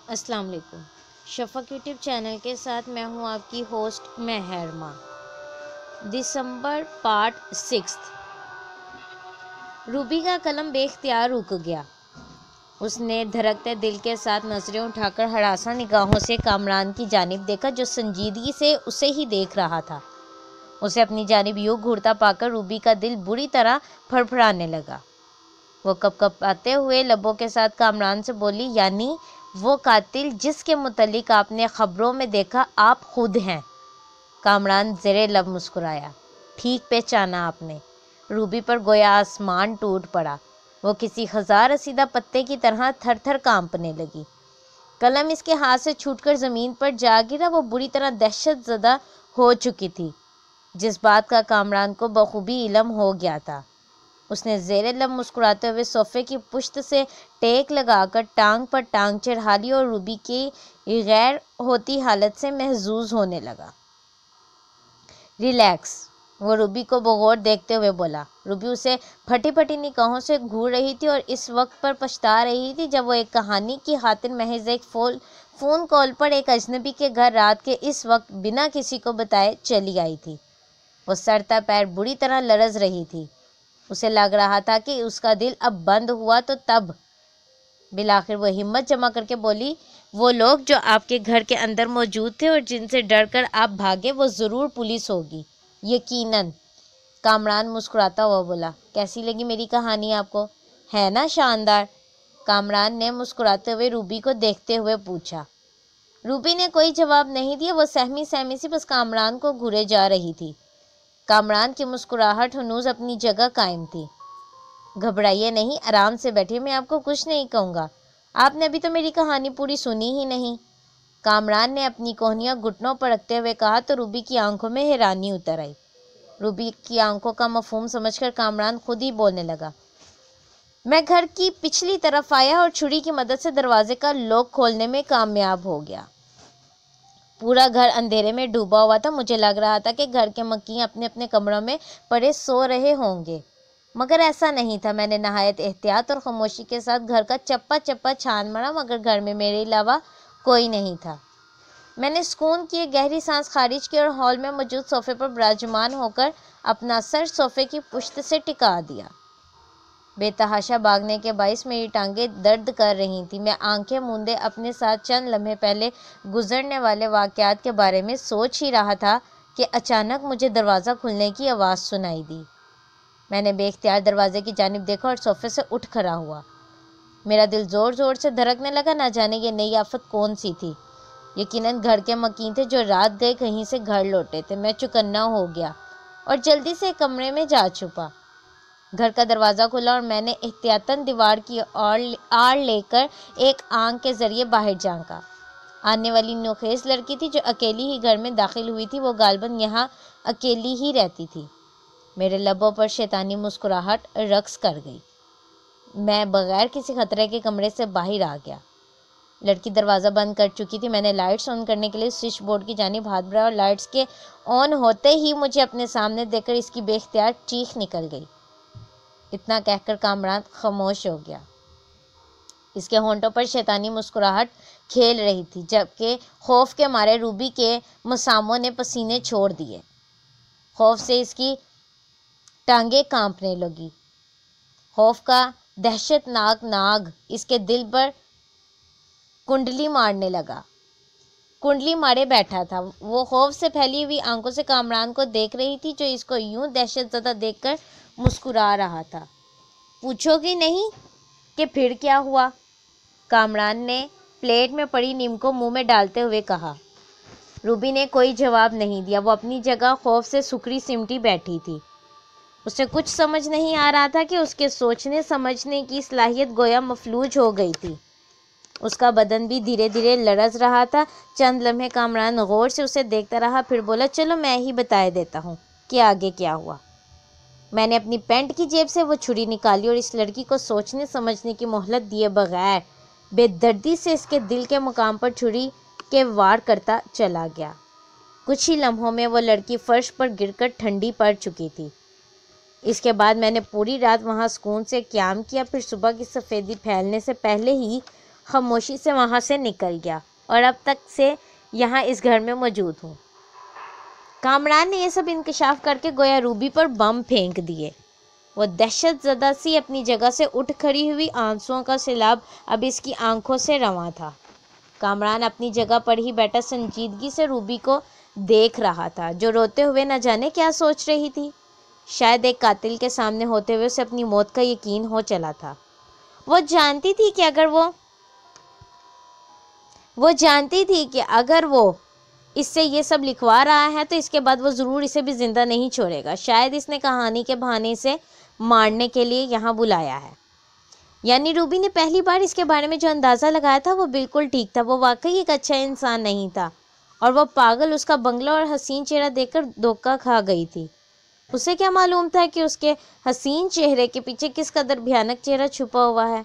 السلام علیکم۔ شفق YouTube channel کے ساتھ میں ہوں آپ کی ہوسٹ مہرما۔ دسمبر پارٹ 6۔ روبی کا قلم بے اختیار رک گیا۔ اس نے دھڑکتے دل کے ساتھ نظریں اٹھا کر ہراساں نگاہوں سے کامران کی جانب دیکھا جو سنجیدگی سے اسے ہی دیکھ رہا تھا۔ اسے اپنی جانب یوں گھورتا پا کر روبی کا دل بری طرح پھڑ پھڑانے لگا۔ وہ کپ کپاتے ہوئے لبوں کے ساتھ کامران سے بولی، یعنی وہ قاتل جس کے متعلق آپ نے خبروں میں دیکھا آپ خود ہیں؟ کامران زیر لب مسکرایا۔ ٹھیک پہچانا آپ نے۔ روبی پر گویا آسمان ٹوٹ پڑا۔ وہ کسی خزاں رسیدہ پتے کی طرح تھر تھر کانپنے لگی۔ قلم اس کے ہاتھ سے چھوٹ کر زمین پر جا گرا۔ وہ بری طرح دہشت زدہ ہو چکی تھی، جس بات کا کامران کو بخوبی علم ہو گیا تھا۔ اس نے زیر لب مسکراتے ہوئے صوفے کی پشت سے ٹیک لگا کر ٹانگ پر ٹانگ چڑھا لی اور روبی کی غیر ہوتی حالت سے محظوظ ہونے لگا۔ ریلیکس، وہ روبی کو بغور دیکھتے ہوئے بولا۔ روبی اسے پھٹی پھٹی نگاہوں سے گھور رہی تھی اور اس وقت پر پچھتا رہی تھی جب وہ ایک کہانی کی خاطر محض ایک فون کال پر ایک اجنبی کے گھر رات کے اس وقت بنا کسی کو بتائے چلی آئی تھی۔ وہ سر تا پیر بری طرح لرز رہی تھی۔ اسے لگ رہا تھا کہ اس کا دل اب بند ہوا تو تب بالآخر وہ ہمت جمع کر کے بولی، وہ لوگ جو آپ کے گھر کے اندر موجود تھے اور جن سے ڈر کر آپ بھاگے وہ ضرور پولیس ہوگی۔ یقیناً، کامران مسکراتا ہوا بولا۔ کیسی لگی میری کہانی آپ کو؟ ہے نا شاندار؟ کامران نے مسکراتے ہوئے روبی کو دیکھتے ہوئے پوچھا۔ روبی نے کوئی جواب نہیں دیا۔ وہ سہمی سہمی سی بس کامران کو گھورے جا رہی تھی۔ کامران کی مسکراہٹ ہنوز اپنی جگہ قائم تھی۔ گھبرائیے نہیں، آرام سے بیٹھیے، میں آپ کو کچھ نہیں کہوں گا۔ آپ نے ابھی تو میری کہانی پوری سنی ہی نہیں۔ کامران نے اپنی کوہنیاں گھٹنوں پر رکھتے ہوئے کہا تو روبی کی آنکھوں میں حیرانی اتر آئی۔ روبی کی آنکھوں کا مفہوم سمجھ کر کامران خود ہی بولنے لگا۔ میں گھر کی پچھلی طرف آیا اور چھری کی مدد سے دروازے کا لاک کھولنے میں کامیاب ہو گیا۔ پورا گھر اندھیرے میں ڈوبا ہوا تھا۔ مجھے لگ رہا تھا کہ گھر کے مکین اپنے اپنے کمروں میں پڑے سو رہے ہوں گے، مگر ایسا نہیں تھا۔ میں نے نہایت احتیاط اور خاموشی کے ساتھ گھر کا چپا چپا چھان مارا، مگر گھر میں میرے علاوہ کوئی نہیں تھا۔ میں نے سکون کی ایک گہری سانس خارج کی اور ہال میں موجود صوفے پر براجمان ہو کر اپنا سر صوفے کی پشت سے ٹکا دیا۔ بے تحاشا بھاگنے کے باعث میری ٹانگیں درد کر رہی تھیں۔ میں آنکھیں موندے اپنے ساتھ چند لمحے پہلے گزرنے والے واقعات کے بارے میں سوچ ہی رہا تھا کہ اچانک مجھے دروازہ کھلنے کی آواز سنائی دی۔ میں نے بے اختیار دروازے کی جانب دیکھا اور صوفے سے اٹھ کھڑا ہوا۔ میرا دل زور زور سے دھڑکنے لگا۔ نہ جانے یہ نئی آفت کون سی تھی۔ یقیناً گھر کے مکین تھے جو رات گئے کہیں سے گھر لوٹے تھے۔ میں چوکنا ہو گیا اور جلدی سے کمرے میں جا چھپا۔ گھر کا دروازہ کھلا اور میں نے احتیاطاً دیوار کی آڑ لے کر ایک آنکھ کے ذریعے باہر جھانکا۔ آنے والی نوخیز لڑکی تھی جو اکیلی ہی گھر میں داخل ہوئی تھی۔ وہ غالباً یہاں اکیلی ہی رہتی تھی۔ میرے لبوں پر شیطانی مسکراہٹ رقص کر گئی۔ میں بغیر کسی خطرے کے کمرے سے باہر آ گیا۔ لڑکی دروازہ بند کر چکی تھی۔ میں نے لائٹس آن کرنے کے لیے سوئچ بورڈ کی جانب ہاتھ بڑھایا اور لائٹس کے آن ہوتے ہی مجھے اپنے سامنے دیکھ کر اس کی بے اختیار چیخ نکل گئی۔ اتنا کہہ کر کامران خاموش ہو گیا۔ اس کے ہونٹوں پر شیطانی مسکراہٹ کھیل رہی تھی، جبکہ خوف کے مارے روبی کے مساموں نے پسینے چھوڑ دیے۔ خوف سے اس کی ٹانگیں کانپنے لگی۔ خوف کا دہشت ناک ناگ اس کے دل پر کنڈلی مارنے لگا۔ کنڈلی مارے بیٹھا تھا۔ وہ خوف سے پھیلی ہوئی آنکھوں سے کامران کو دیکھ رہی تھی جو اس کو یوں دہشت زدہ دیکھ کر مسکرا رہا تھا۔ پوچھو گی نہیں کہ پھر کیا ہوا؟ کامران نے پلیٹ میں پڑی نیم کو منہ میں ڈالتے ہوئے کہا۔ روبی نے کوئی جواب نہیں دیا۔ وہ اپنی جگہ خوف سے سکڑی سمٹی بیٹھی تھی۔ اسے کچھ سمجھ نہیں آ رہا تھا کہ اس کے سوچنے سمجھنے کی صلاحیت گویا مفلوج ہو گئی تھی۔ اس کا بدن بھی دھیرے دھیرے لرز رہا تھا۔ چند لمحے کامران غور سے اسے دیکھتا رہا، پھر بولا، چلو میں ہی بتائے دیتا ہوں کہ آگے کیا ہوا۔ میں نے اپنی پینٹ کی جیب سے وہ چھری نکالی اور اس لڑکی کو سوچنے سمجھنے کی مہلت دیے بغیر بے دردی سے اس کے دل کے مقام پر چھری کے وار کرتا چلا گیا۔ کچھ ہی لمحوں میں وہ لڑکی فرش پر گر کر ٹھنڈی پڑ چکی تھی۔ اس کے بعد میں نے پوری رات وہاں سکون سے قیام کیا۔ پھر صبح کی سفیدی پھیلنے سے پہلے ہی خاموشی سے وہاں سے نکل گیا اور اب تک سے یہاں اس گھر میں موجود ہوں۔ کامران نے یہ سب انکشاف کر کے گویا روبی پر بم پھینک دیے۔ وہ دہشت زدہ سی اپنی جگہ سے اٹھ کھڑی ہوئی، آنسوؤں کا سیلاب اب اس کی آنکھوں سے رواں تھا۔ کامران اپنی جگہ پر ہی بیٹھا سنجیدگی سے روبی کو دیکھ رہا تھا، جو روتے ہوئے نہ جانے کیا سوچ رہی تھی۔ شاید ایک قاتل کے سامنے ہوتے ہوئے اسے اپنی موت کا یقین ہو چلا تھا۔ وہ جانتی تھی کہ اگر وہ اس سے یہ سب لکھوا رہا ہے تو اس کے بعد وہ ضرور اسے بھی زندہ نہیں چھوڑے گا۔ شاید اس نے کہانی کے بہانے سے مارنے کے لیے یہاں بلایا ہے۔ یعنی روبی نے پہلی بار اس کے بارے میں جو اندازہ لگایا تھا وہ بالکل ٹھیک تھا۔ وہ واقعی ایک اچھا انسان نہیں تھا اور وہ پاگل اس کا بنگلہ اور حسین چہرہ دیکھ کر دھوکہ کھا گئی تھی۔ اسے کیا معلوم تھا کہ اس کے حسین چہرے کے پیچھے کس قدر بھیانک چہرہ چھپا ہوا ہے۔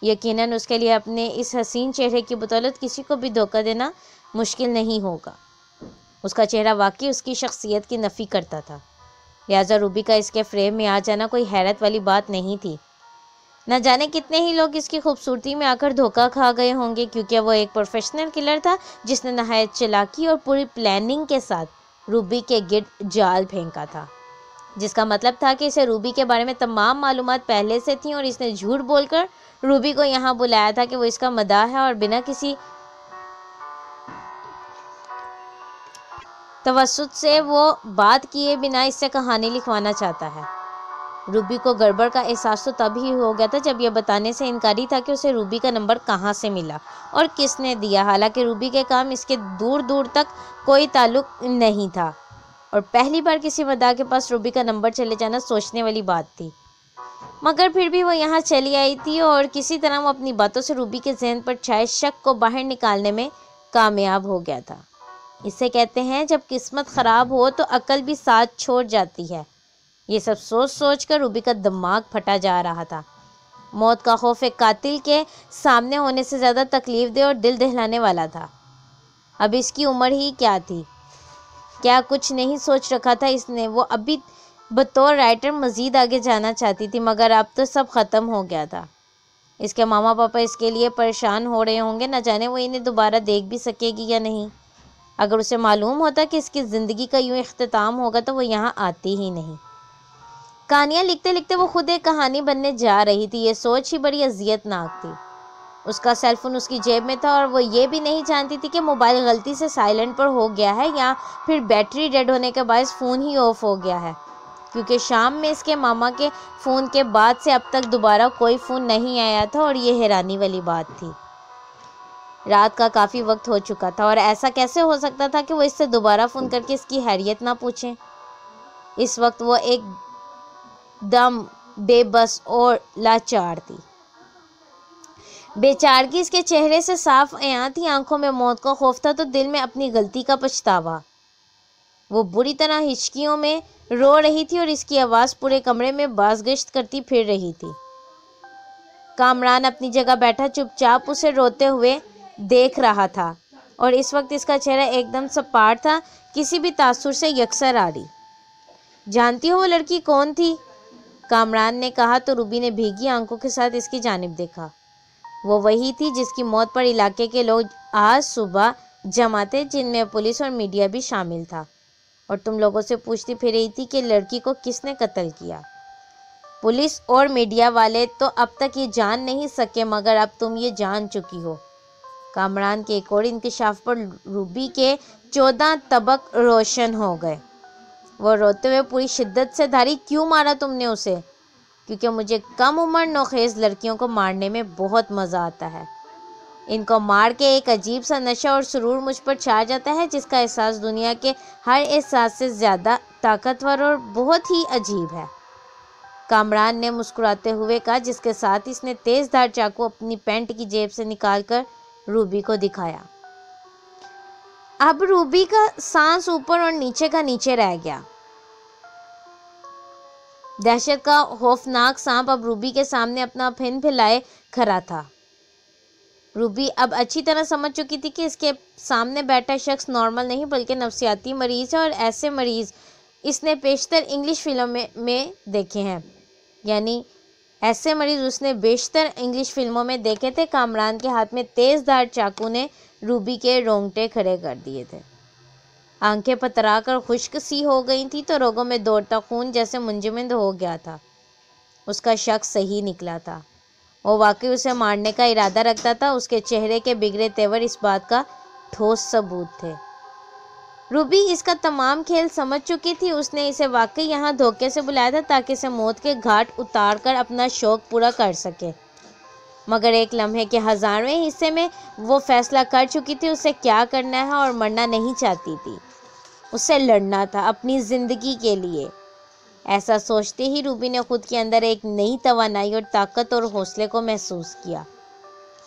یقیناً اس کے لیے اپنے اس حسین چہرے کی بدولت کسی کو بھی دھوکہ دینا مشکل نہیں ہوگا۔ اس کا چہرہ واقعی اس کی شخصیت کی نفی کرتا تھا، لہٰذا روبی کا اس کے فریم میں آ جانا کوئی حیرت والی بات نہیں تھی۔ نہ جانے کتنے ہی لوگ اس کی خوبصورتی میں آ کر دھوکہ کھا گئے ہوں گے، کیونکہ وہ ایک پروفیشنل کلر تھا جس نے نہایت چالاکی اور پوری پلاننگ کے ساتھ روبی کے گرد جال پھینکا تھا، جس کا مطلب تھا کہ اسے روبی کے بارے میں تمام معلومات پہلے سے تھیں اور اس نے جھوٹ بول کر روبی کو یہاں بلایا تھا کہ وہ اس کا مداح ہے اور بنا کسی توسط سے وہ بات کیے بنا اس سے کہانی لکھوانا چاہتا ہے۔ روبی کو گڑبڑ کا احساس تو تب ہی ہو گیا تھا جب یہ بتانے سے انکاری تھا کہ اسے روبی کا نمبر کہاں سے ملا اور کس نے دیا، حالانکہ روبی کے کام اس کے دور دور تک کوئی تعلق نہیں تھا اور پہلی بار کسی مداح کے پاس روبی کا نمبر چلے جانا سوچنے والی بات تھی۔ مگر پھر بھی وہ یہاں چلی آئی تھی اور کسی طرح وہ اپنی باتوں سے روبی کے ذہن پر چھائے شک کو باہر نکالنے میں کامیاب ہو گیا تھا۔ اسے کہتے ہیں جب قسمت خراب ہو تو عقل بھی ساتھ چھوڑ جاتی ہے۔ یہ سب سوچ سوچ کر روبی کا دماغ پھٹا جا رہا تھا۔ موت کا خوف ایک قاتل کے سامنے ہونے سے زیادہ تکلیف دہ اور دل دہلانے والا تھا۔ اب اس کی عمر ہی کیا تھی؟ کیا کچھ نہیں سوچ رکھا تھا اس نے؟ وہ ابھی بطور رائٹر مزید آگے جانا چاہتی تھی، مگر اب تو سب ختم ہو گیا تھا۔ اس کے ماما پاپا اس کے لیے پریشان ہو رہے ہوں گے، نہ جانے وہ انہیں دوبارہ دیکھ بھی سکے گی یا نہیں۔ اگر اسے معلوم ہوتا کہ اس کی زندگی کا یوں اختتام ہوگا تو وہ یہاں آتی ہی نہیں۔ کہانیاں لکھتے لکھتے وہ خود ایک کہانی بننے جا رہی تھی۔ یہ سوچ ہی بڑی اذیت ناک تھی۔ اس کا سیل فون اس کی جیب میں تھا اور وہ یہ بھی نہیں جانتی تھی کہ موبائل غلطی سے سائلنٹ پر ہو گیا ہے یا پھر بیٹری ڈیڈ ہونے کے باعث فون ہی آف ہو گیا ہے، کیونکہ شام میں اس کے ماما کے فون کے بعد سے اب تک دوبارہ کوئی فون نہیں آیا تھا اور یہ حیرانی والی بات تھی۔ رات کا کافی وقت ہو چکا تھا اور ایسا کیسے ہو سکتا تھا کہ وہ اس سے دوبارہ فون کر کے اس کی خیریت نہ پوچھیں۔ اس وقت وہ ایک دم بے بس اور لاچار تھی۔ بے چارگی اس کے چہرے سے صاف عیاں تھی، آنکھوں میں موت کا خوف تھا تو دل میں اپنی غلطی کا پچھتاوا۔ وہ بری طرح ہچکیوں میں رو رہی تھی اور اس کی آواز پورے کمرے میں بازگشت کرتی پھر رہی تھی۔ کامران اپنی جگہ بیٹھا چپ چاپ اسے روتے ہوئے دیکھ رہا تھا اور اس وقت اس کا چہرہ ایک دم سپاٹ تھا، کسی بھی تاثر سے یکسر آری۔ جانتی ہو وہ لڑکی کون تھی؟ کامران نے کہا تو روبی نے بھیگی آنکھوں کے ساتھ اس کی جانب دیکھا۔ وہ وہی تھی جس کی موت پر علاقے کے لوگ آج صبح جمع تھے، جن میں پولیس اور میڈیا بھی شامل تھا، اور تم لوگوں سے پوچھتی پھر رہی تھی کہ لڑکی کو کس نے قتل کیا۔ پولیس اور میڈیا والے تو اب تک یہ جان نہیں سکے، مگر اب تم یہ جان چکی ہو۔ کامران کے ایک اور انکشاف پر روبی کے 14 طبق روشن ہو گئے۔ وہ روتے ہوئے پوری شدت سے دھاری، کیوں مارا تم نے اسے؟ کیونکہ مجھے کم عمر نوخیز لڑکیوں کو مارنے میں بہت مزہ آتا ہے۔ ان کو مار کے ایک عجیب سا نشہ اور سرور مجھ پر چھا جاتا ہے، جس کا احساس دنیا کے ہر احساس سے زیادہ طاقتور اور بہت ہی عجیب ہے۔ کامران نے مسکراتے ہوئے کہا، جس کے ساتھ اس نے تیز دھار چاقو اپنی پینٹ کی جیب سے نکال کر روبی کو دکھایا۔ اب روبی کا سانس اوپر اور نیچے کا نیچے رہ گیا۔ دہشت کا خوفناک سانپ اب روبی کے سامنے اپنا پھن پھیلائے کھڑا تھا۔ روبی اب اچھی طرح سمجھ چکی تھی کہ اس کے سامنے بیٹھا شخص نارمل نہیں بلکہ نفسیاتی مریض ہے، اور ایسے مریض اس نے پیشتر انگلش فلم میں دیکھے ہیں، یعنی ایسے مریض اس نے بیشتر انگلش فلموں میں دیکھے تھے۔ کامران کے ہاتھ میں تیز دھار چاقو نے روبی کے رونگٹے کھڑے کر دیے تھے۔ آنکھیں پترا کر خشک سی ہو گئی تھی تو رگوں میں دوڑتا خون جیسے منجمد ہو گیا تھا۔ اس کا شک صحیح نکلا تھا، وہ واقعی اسے مارنے کا ارادہ رکھتا تھا۔ اس کے چہرے کے بگڑے تیور اس بات کا ٹھوس ثبوت تھے۔ روبی اس کا تمام کھیل سمجھ چکی تھی۔ اس نے اسے واقعی یہاں دھوکے سے بلایا تھا تاکہ اسے موت کے گھاٹ اتار کر اپنا شوق پورا کر سکے، مگر ایک لمحے کے 1000ویں حصے میں وہ فیصلہ کر چکی تھی اسے کیا کرنا ہے، اور مرنا نہیں چاہتی تھی، اسے لڑنا تھا اپنی زندگی کے لیے۔ ایسا سوچتے ہی روبی نے خود کے اندر ایک نئی توانائی اور طاقت اور حوصلے کو محسوس کیا۔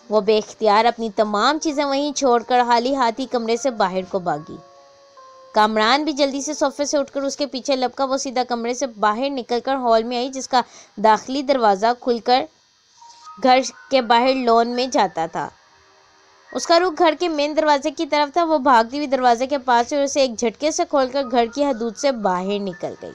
وہ بے اختیار اپنی تمام چیزیں وہیں چھوڑ کر خالی ہاتھی کمرے سے باہر کو بھاگی۔ کامران بھی جلدی سے صوفے سے اٹھ کر اس کے پیچھے لپکا۔ وہ سیدھا کمرے سے باہر نکل کر ہال میں آئی، جس کا داخلی دروازہ کھل کر گھر کے باہر لون میں جاتا تھا۔ اس کا رخ گھر کے مین دروازے کی طرف تھا۔ وہ بھاگتی ہوئی دروازے کے پاس سے اور اسے ایک جھٹکے سے کھول کر گھر کی حدود سے باہر نکل گئی۔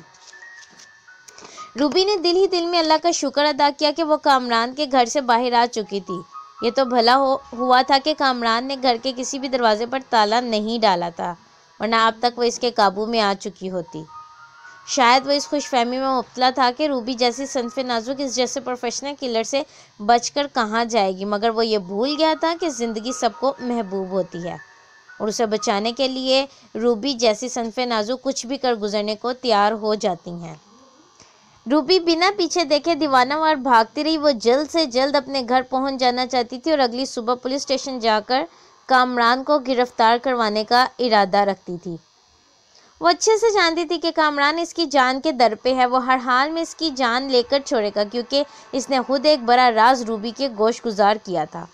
روبی نے دل ہی دل میں اللہ کا شکر ادا کیا کہ وہ کامران کے گھر سے باہر آ چکی تھی۔ یہ تو بھلا ہوا تھا کہ کامران نے گھر کے کسی بھی دروازے پر تالا نہیں ڈالا تھا، ورنہ اب تک وہ اس کے قابو میں آ چکی ہوتی۔ شاید وہ اس خوش فہمی میں مبتلا تھا کہ روبی جیسی صنف نازک اس جیسے پروفیشنل کلر سے بچ کر کہاں جائے گی، مگر وہ یہ بھول گیا تھا کہ زندگی سب کو محبوب ہوتی ہے، اور اسے بچانے کے لیے روبی جیسی صنف نازک کچھ بھی کر گزرنے کو تیار ہو جاتی ہیں۔ روبی بنا پیچھے دیکھے دیوانہ وار بھاگتی رہی۔ وہ جلد سے جلد اپنے گھر پہنچ جانا چاہتی تھی اور اگلی صبح پولیس اسٹیشن جا کر کامران کو گرفتار کروانے کا ارادہ رکھتی تھی۔ وہ اچھے سے جانتی تھی کہ کامران اس کی جان کے در پہ ہے، وہ ہر حال میں اس کی جان لے کر چھوڑے گا، کیونکہ اس نے خود ایک بڑا راز روبی کے گوش گزار کیا تھا،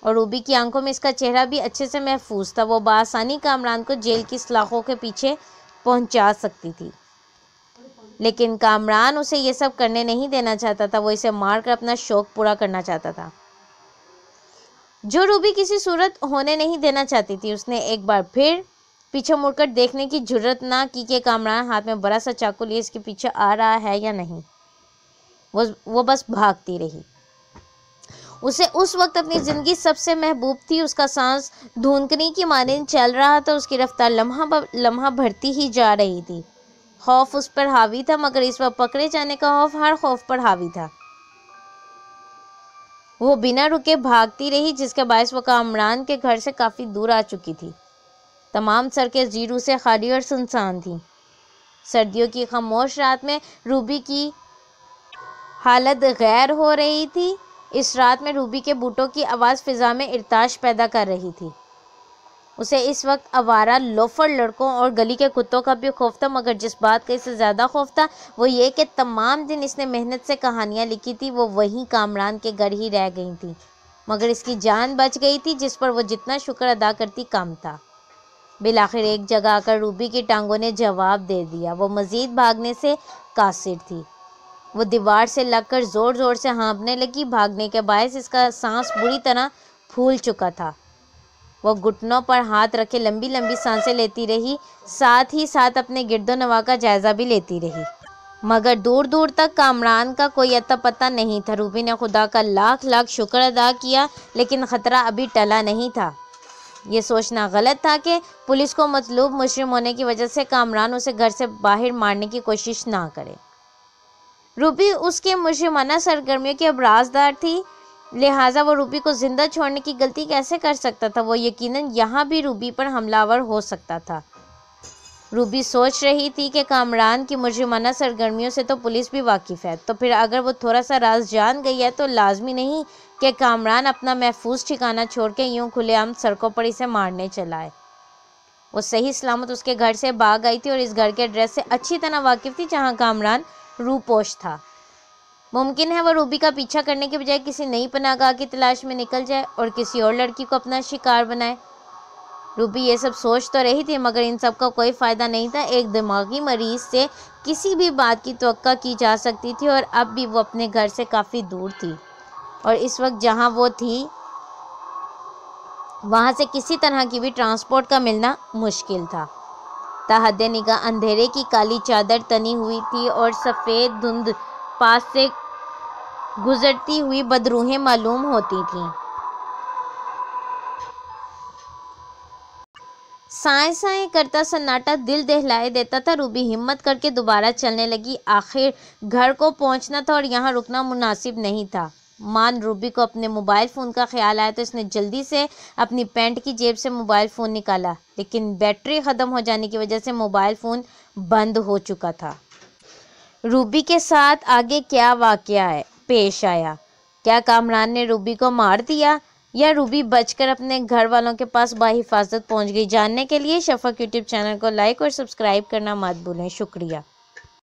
اور روبی کی آنکھوں میں اس کا چہرہ بھی اچھے سے محفوظ تھا۔ وہ بآسانی کامران کو جیل کی سلاخوں کے پیچھے پہنچا سکتی تھی، لیکن کامران اسے یہ سب کرنے نہیں دینا چاہتا تھا۔ وہ اسے مار کر اپنا شوق پورا کرنا چاہتا تھا، جو روبی کسی صورت ہونے نہیں دینا چاہتی تھی۔ اس نے ایک بار پھر پیچھے مڑ کر دیکھنے کی جرت نہ کی کہ کامران ہاتھ میں بڑا سا چاقو لیے اس کے پیچھے آ رہا ہے یا نہیں۔ وہ بس بھاگتی رہی۔ اسے اس وقت اپنی زندگی سب سے محبوب تھی۔ اس کا سانس دھندکنی کی مانند چل رہا تھا، اس کی رفتار لمحہ بڑھتی ہی جا رہی تھی۔ خوف اس پر حاوی تھا، مگر اس وقت پکڑے جانے کا خوف ہر خوف پر حاوی تھا۔ وہ بنا رکے بھاگتی رہی، جس کے باعث وہ کامران کے گھر سے کافی دور آ چکی تھی۔ تمام سڑکیں زیرو سے خالی اور سنسان تھیں۔ سردیوں کی خاموش رات میں روبی کی حالت غیر ہو رہی تھی۔ اس رات میں روبی کے بوٹوں کی آواز فضا میں ارتعاش پیدا کر رہی تھی۔ اسے اس وقت آوارہ لوفر لڑکوں اور گلی کے کتوں کا بھی خوف تھا، مگر جس بات کا اس سے زیادہ خوف تھا وہ یہ کہ تمام دن اس نے محنت سے کہانیاں لکھی تھی، وہ وہیں کامران کے گھر ہی رہ گئی تھی، مگر اس کی جان بچ گئی تھی، جس پر وہ جتنا شکر ادا کرتی کم تھا۔ بالآخر ایک جگہ آ کر روبی کی ٹانگوں نے جواب دے دیا۔ وہ مزید بھاگنے سے قاصر تھی۔ وہ دیوار سے لگ کر زور زور سے ہانپنے لگی۔ بھاگنے کے باعث اس کا سانس بری طرح پھول چکا تھا۔ وہ گھٹنوں پر ہاتھ رکھے لمبی لمبی سانسیں لیتی رہی، ساتھ ہی ساتھ اپنے گرد و نواح کا جائزہ بھی لیتی رہی، مگر دور دور تک کامران کا کوئی اتا پتہ نہیں تھا۔ روبی نے خدا کا لاکھ لاکھ شکر ادا کیا، لیکن خطرہ ابھی ٹلا نہیں تھا۔ یہ سوچنا غلط تھا کہ پولیس کو مطلوب مجرم ہونے کی وجہ سے کامران اسے گھر سے باہر مارنے کی کوشش نہ کرے۔ روبی اس کے مجرمانہ سرگرمیوں کی ابرازدار تھی، لہٰذا وہ روبی کو زندہ چھوڑنے کی غلطی کیسے کر سکتا تھا؟ وہ یقیناً یہاں بھی روبی پر حملہ آور ہو سکتا تھا۔ روبی سوچ رہی تھی کہ کامران کی مجرمانہ سرگرمیوں سے تو پولیس بھی واقف ہے، تو پھر اگر وہ تھوڑا سا راز جان گئی ہے تو لازمی نہیں کہ کامران اپنا محفوظ ٹھکانہ چھوڑ کے یوں کھلے عام سڑکوں پر اسے مارنے چلا ہے۔ وہ صحیح سلامت اس کے گھر سے بھاگ آئی تھی اور اس گھر کے ایڈریس سے اچھی طرح واقف تھی جہاں کامران روپوش تھا۔ ممکن ہے وہ روبی کا پیچھا کرنے کے بجائے کسی نئی پناہ گاہ کی تلاش میں نکل جائے اور کسی اور لڑکی کو اپنا شکار بنائے۔ روبی یہ سب سوچ تو رہی تھی، مگر ان سب کا کوئی فائدہ نہیں تھا۔ ایک دماغی مریض سے کسی بھی بات کی توقع کی جا سکتی تھی، اور اب بھی وہ اپنے گھر سے کافی دور تھی، اور اس وقت جہاں وہ تھی وہاں سے کسی طرح کی بھی ٹرانسپورٹ کا ملنا مشکل تھا۔ تحت نگاہ اندھیرے کی کالی چادر تنی ہوئی تھی اور سفید دھند پاس سے گزرتی ہوئی بدروحیں معلوم ہوتی تھیں۔ سائیں سائیں کرتا سناٹا دل دہلائے دیتا تھا۔ روبی ہمت کر کے دوبارہ چلنے لگی۔ آخر گھر کو پہنچنا تھا اور یہاں رکنا مناسب نہیں تھا۔ روبی کو اپنے موبائل فون کا خیال آیا تو اس نے جلدی سے اپنی پینٹ کی جیب سے موبائل فون نکالا، لیکن بیٹری ختم ہو جانے کی وجہ سے موبائل فون بند ہو چکا تھا۔ روبی کے ساتھ آگے کیا واقعہ پیش آیا؟ کیا کامران نے روبی کو مار دیا یا روبی بچ کر اپنے گھر والوں کے پاس بحفاظت پہنچ گئی؟ جاننے کے لیے شفق یوٹیوب چینل کو لائک اور سبسکرائب کرنا مت بھولیں۔ شکریہ۔